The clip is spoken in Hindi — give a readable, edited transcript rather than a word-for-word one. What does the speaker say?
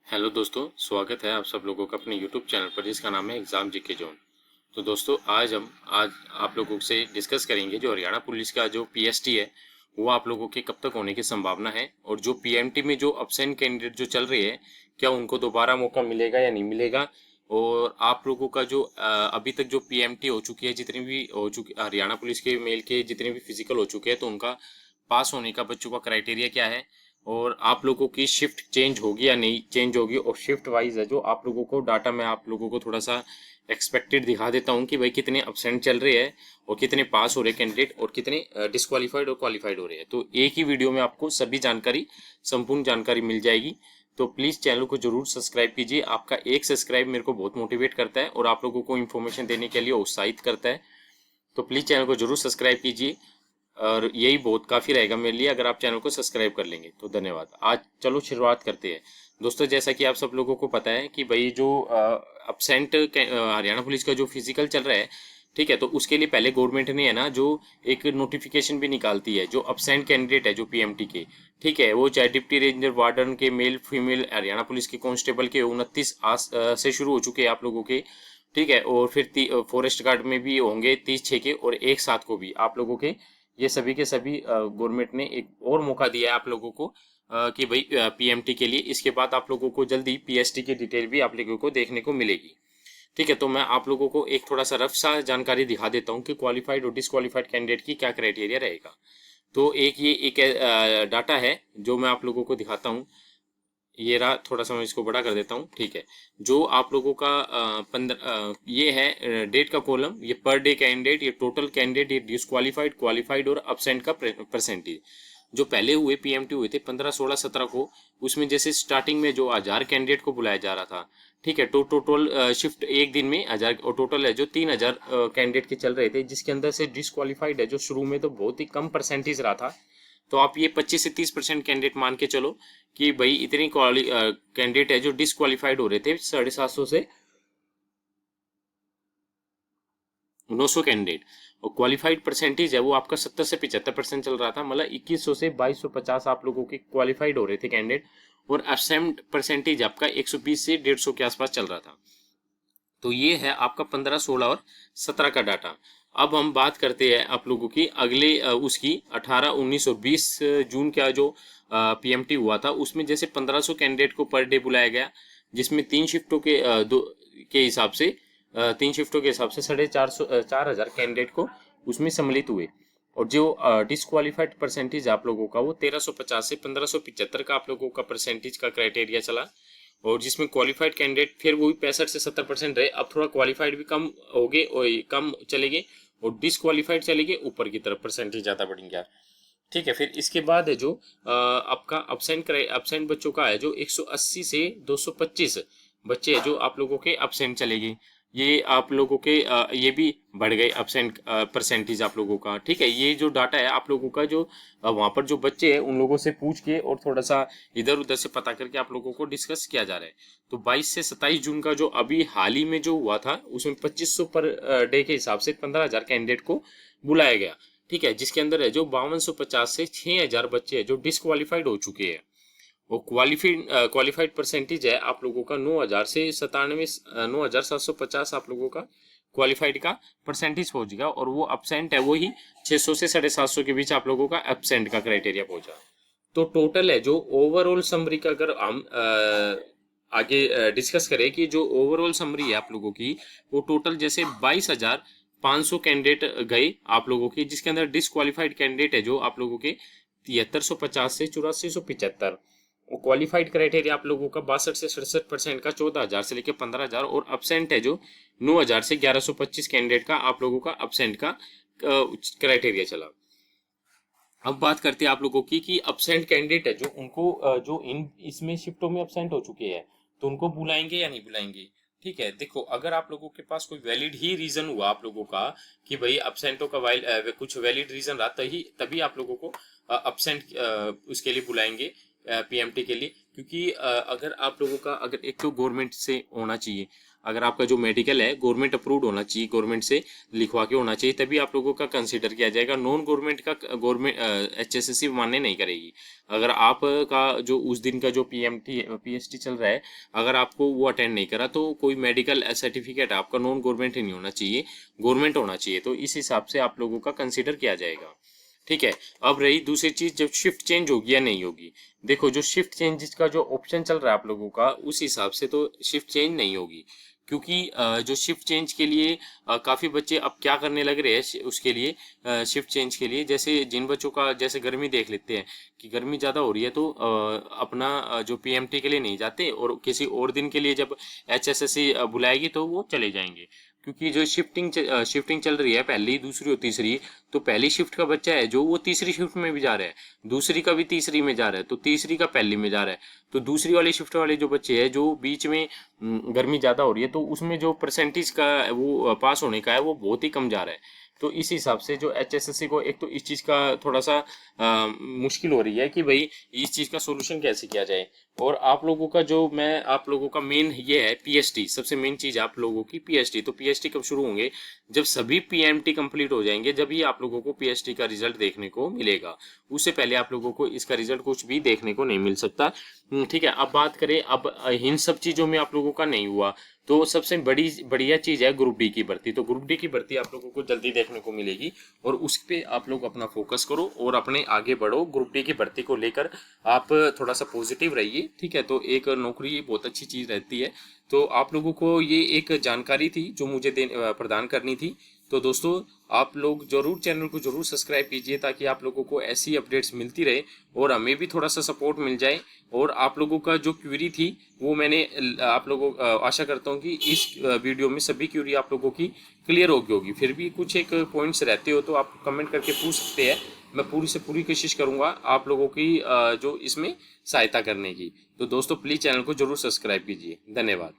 हेलो दोस्तों, स्वागत है आप सब लोगों का अपने यूट्यूब चैनल पर जिसका नाम है एग्ज़ाम जीके जोन। तो दोस्तों आज आप लोगों से डिस्कस करेंगे जो हरियाणा पुलिस का जो पीएसटी है वो आप लोगों के कब तक होने की संभावना है, और जो पीएमटी में जो अब्सेंट कैंडिडेट जो चल रहे हैं क्या उनको दोबारा मौका मिलेगा या नहीं मिलेगा। और आप लोगों का जो अभी तक जो पीएमटी हो चुकी है, जितनी भी हो चुकी हरियाणा पुलिस के मेल के जितने भी फिजिकल हो चुके हैं, तो उनका पास होने का बच्चों का क्राइटेरिया क्या है, और आप लोगों की शिफ्ट चेंज होगी या नहीं चेंज होगी। और शिफ्ट वाइज है जो आप लोगों को डाटा मैं आप लोगों को थोड़ा सा एक्सपेक्टेड दिखा देता हूँ कि भाई कितने अब्सेंट चल रहे हैं और कितने पास हो रहे कैंडिडेट और कितने डिस्क्वालीफाइड और क्वालिफाइड हो रहे हैं। तो एक ही वीडियो में आपको सभी जानकारी, संपूर्ण जानकारी मिल जाएगी। तो प्लीज़ चैनल को जरूर सब्सक्राइब कीजिए। आपका एक सब्सक्राइब मेरे को बहुत मोटिवेट करता है और आप लोगों को इन्फॉर्मेशन देने के लिए उत्साहित करता है। तो प्लीज़ चैनल को जरूर सब्सक्राइब कीजिए, और यही बहुत काफ़ी रहेगा मेरे लिए अगर आप चैनल को सब्सक्राइब कर लेंगे। तो धन्यवाद। आज चलो शुरुआत करते हैं। दोस्तों, जैसा कि आप सब लोगों को पता है कि भाई जो अब्सेंट हरियाणा पुलिस का जो फिजिकल चल रहा है, ठीक है, तो उसके लिए पहले गवर्नमेंट ने है ना जो एक नोटिफिकेशन भी निकालती है जो अब्सेंट कैंडिडेट है जो पीएमटी के, ठीक है, वो चाहे डिप्टी रेंजर, वार्डन के, मेल फीमेल हरियाणा पुलिस के कांस्टेबल के 29 से शुरू हो चुके हैं आप लोगों के, ठीक है, और फिर फॉरेस्ट गार्ड में भी होंगे 30/6 के, और 1/7 को भी आप लोगों के। ये सभी के सभी गवर्नमेंट ने एक और मौका दिया है आप लोगों को कि भाई पीएमटी के लिए। इसके बाद आप लोगों को जल्दी पीएसटी की डिटेल भी आप लोगों को देखने को मिलेगी, ठीक है। तो मैं आप लोगों को एक थोड़ा सा रफ सा जानकारी दिखा देता हूँ कि क्वालिफाइड और डिसक्वालिफाइड कैंडिडेट की क्या क्राइटेरिया रहेगा। तो एक डाटा है जो मैं आप लोगों को दिखाता हूँ। ये रहा, थोड़ा सा मैं इसको बड़ा कर देता हूँ, ठीक है। जो आप लोगों का ये है डेट का कॉलम, ये पर डे कैंडिडेट, ये टोटल कैंडिडेट, ये डिसक्वालीफाइड, क्वालिफाइड और अब्सेंट का परसेंटेज। जो पहले हुए पीएमटी हुए थे 15, 16, 17 को, उसमें जैसे स्टार्टिंग में जो 1000 कैंडिडेट को बुलाया जा रहा था, ठीक है, तो टोटल शिफ्ट एक दिन में 1000, और टोटल है जो 3000 कैंडिडेट के चल रहे थे, जिसके अंदर से डिसक्वालीफाइड है जो शुरू में तो बहुत ही कम परसेंटेज रहा था। तो आप ये 25 से 30% कैंडिडेट मान के चलो कि भाई इतनी कैंडिडेट है जो डिसक्वालीफाइड हो रहे थे 750 से 900 कैंडिडेट, और क्वालिफाइड परसेंटेज है वो आपका 70 से 75% चल रहा था। मतलब 2100 से 2250 आप लोगों के क्वालिफाइड हो रहे थे कैंडिडेट, और एब्सेंट परसेंटेज आपका 120 से 150 के आसपास चल रहा था। तो ये है आपका 15, 16 और 17 का डाटा। अब हम बात करते हैं आप लोगों की अगले उसकी 18, 19 और 20 जून का जो पीएमटी हुआ था, उसमें जैसे 1500 कैंडिडेट को पर डे बुलाया गया, जिसमें तीन शिफ्टों के के हिसाब से 4,500 4000 कैंडिडेट को उसमें सम्मिलित हुए। और जो डिसक्वालीफाइड परसेंटेज आप लोगों का वो 1350 से 1575 का आप लोगों का परसेंटेज का क्राइटेरिया चला। और जिसमें क्वालिफाइड कैंडिडेट फिर वही 65 से 70% रहे। अब थोड़ा क्वालिफाइड भी कम हो गए और कम चले गए, और डिसक्वालीफाइड चले गए ऊपर की तरफ, परसेंटेज ज़्यादा बढ़ेंगे यार, ठीक है। फिर इसके बाद है जो आपका अब्सेंट बच्चों का है जो 180 से 225 बच्चे है जो आप लोगों के अब्सेंट चले गए। ये आप लोगों के ये भी बढ़ गए अब्सेंट परसेंटेज आप लोगों का, ठीक है। ये जो डाटा है आप लोगों का जो वहाँ पर जो बच्चे हैं उन लोगों से पूछ के और थोड़ा सा इधर उधर से पता करके आप लोगों को डिस्कस किया जा रहा है। तो 22 से 27 जून का जो अभी हाल ही में जो हुआ था, उसमें 2500 पर डे के हिसाब से 15,000 कैंडिडेट को बुलाया गया, ठीक है, जिसके अंदर है जो 5250 से 6000 बच्चे हैं जो डिसक्वालीफाइड हो चुके हैं। वो क्वालिफाइड परसेंटेज है आप लोगों का 9000 से 97, 9750 आप लोगों का क्वालिफाइड का परसेंटेज पहुंच गया। और वो अब्सेंट है वही 600 से 750 के बीच आप लोगों का एब्सेंट का क्राइटेरिया पहुंचा। तो टोटल है जो ओवरऑल समरी का अगर हम आगे डिस्कस करें कि जो ओवरऑल समरी है आप लोगों की, वो टोटल जैसे 22,500 कैंडिडेट गए आप लोगों की, जिसके अंदर डिसक्वालीफाइड कैंडिडेट है जो आप लोगों के 7350 से 8475, और क्वालिफाइड क्राइटेरिया आप लोगों का 62 से 67% का 14,000 से लेकर 15,000, और अब्सेंट है जो 9,000 से 1125 कैंडिडेट का आप लोगों का अब्सेंट का क्राइटेरिया चला। अब बात करते हैं आप लोगों की कि अब्सेंट कैंडिडेट है जो उनको जो इन इसमें शिफ्टों में अब्सेंट हो चुके हैं, तो उनको बुलाएंगे या नहीं बुलाएंगे, ठीक है। देखो, अगर आप लोगों के पास कोई वैलिड ही रीजन हुआ आप लोगों का कि भाई अब्सेंटों का कुछ वैलिड रीजन रहा, तभी आप लोगों को अब्सेंट उसके लिए बुलाएंगे पीएमटी के लिए, क्योंकि अगर आप लोगों का अगर एक तो गवर्नमेंट से होना चाहिए, अगर आपका जो मेडिकल है गवर्नमेंट अप्रूव्ड होना चाहिए, गवर्नमेंट से लिखवा के होना चाहिए, तभी आप लोगों का कंसीडर किया जाएगा। नॉन गवर्नमेंट का गवर्नमेंट HSSC मान्य नहीं करेगी। अगर आप का जो उस दिन का जो PST चल रहा है, अगर आपको वो अटेंड नहीं करा तो कोई मेडिकल सर्टिफिकेट आपका नॉन गवर्नमेंट ही नहीं होना चाहिए, गवर्नमेंट होना चाहिए, तो इस हिसाब से आप लोगों का कंसीडर किया जाएगा। ठीक है। अब रही दूसरी चीज, जब शिफ्ट चेंज होगी या नहीं होगी। देखो जो शिफ्ट चेंज का जो ऑप्शन चल रहा है आप लोगों का, उस हिसाब से तो शिफ्ट चेंज नहीं होगी, क्योंकि जो शिफ्ट चेंज के लिए काफ़ी बच्चे अब क्या करने लग रहे हैं उसके लिए, शिफ्ट चेंज के लिए, जैसे जिन बच्चों का जैसे गर्मी देख लेते हैं कि गर्मी ज़्यादा हो रही है, तो अपना जो PMT के लिए नहीं जाते और किसी और दिन के लिए जब HSSC बुलाएगी तो वो चले जाएंगे। क्योंकि जो शिफ्टिंग चल रही है, पहली दूसरी और तीसरी, तो पहली शिफ्ट का बच्चा है जो वो तीसरी शिफ्ट में भी जा रहा है, दूसरी का भी तीसरी में जा रहा है, तो तीसरी का पहली में जा रहा है, तो दूसरी वाली शिफ्ट वाले जो बच्चे हैं जो बीच में गर्मी ज़्यादा हो रही है, तो उसमें जो परसेंटेज का वो पास होने का है वो बहुत ही कम जा रहा है। तो इस हिसाब से जो HSSC को एक तो इस चीज़ का थोड़ा सा मुश्किल हो रही है कि भाई इस चीज़ का सोल्यूशन कैसे किया जाए। और आप लोगों का जो मैं आप लोगों का मेन ये है PST, सबसे मेन चीज़ आप लोगों की PST। तो PST कब शुरू होंगे? जब सभी PMT कंप्लीट हो जाएंगे, जब ही आप लोगों को PST का रिजल्ट देखने को मिलेगा। उससे पहले आप लोगों को इसका रिजल्ट कुछ भी देखने को नहीं मिल सकता। ठीक है। अब बात करें, अब इन सब चीज़ों में आप लोगों का नहीं हुआ, तो सबसे बढ़िया चीज़ है ग्रुप डी की भर्ती। तो ग्रुप डी की भर्ती आप लोगों को जल्दी देखने को मिलेगी और उस पे आप लोग अपना फोकस करो और अपने आगे बढ़ो। ग्रुप डी की भर्ती को लेकर आप थोड़ा सा पॉजिटिव रहिए। ठीक है। तो एक नौकरी बहुत अच्छी चीज़ रहती है। तो आप लोगों को ये एक जानकारी थी जो मुझे प्रदान करनी थी। तो दोस्तों आप लोग जरूर चैनल को जरूर सब्सक्राइब कीजिए, ताकि आप लोगों को ऐसी अपडेट्स मिलती रहे और हमें भी थोड़ा सा सपोर्ट मिल जाए। और आप लोगों का जो क्वेरी थी वो मैंने आप लोगों आशा करता हूँ कि इस वीडियो में सभी क्वेरी आप लोगों की क्लियर होगी। फिर भी कुछ एक पॉइंट्स रहते हो तो आप कमेंट करके पूछ सकते हैं। मैं पूरी से पूरी कोशिश करूँगा आप लोगों की जो इसमें सहायता करने की। तो दोस्तों प्लीज़ चैनल को जरूर सब्सक्राइब कीजिए। धन्यवाद।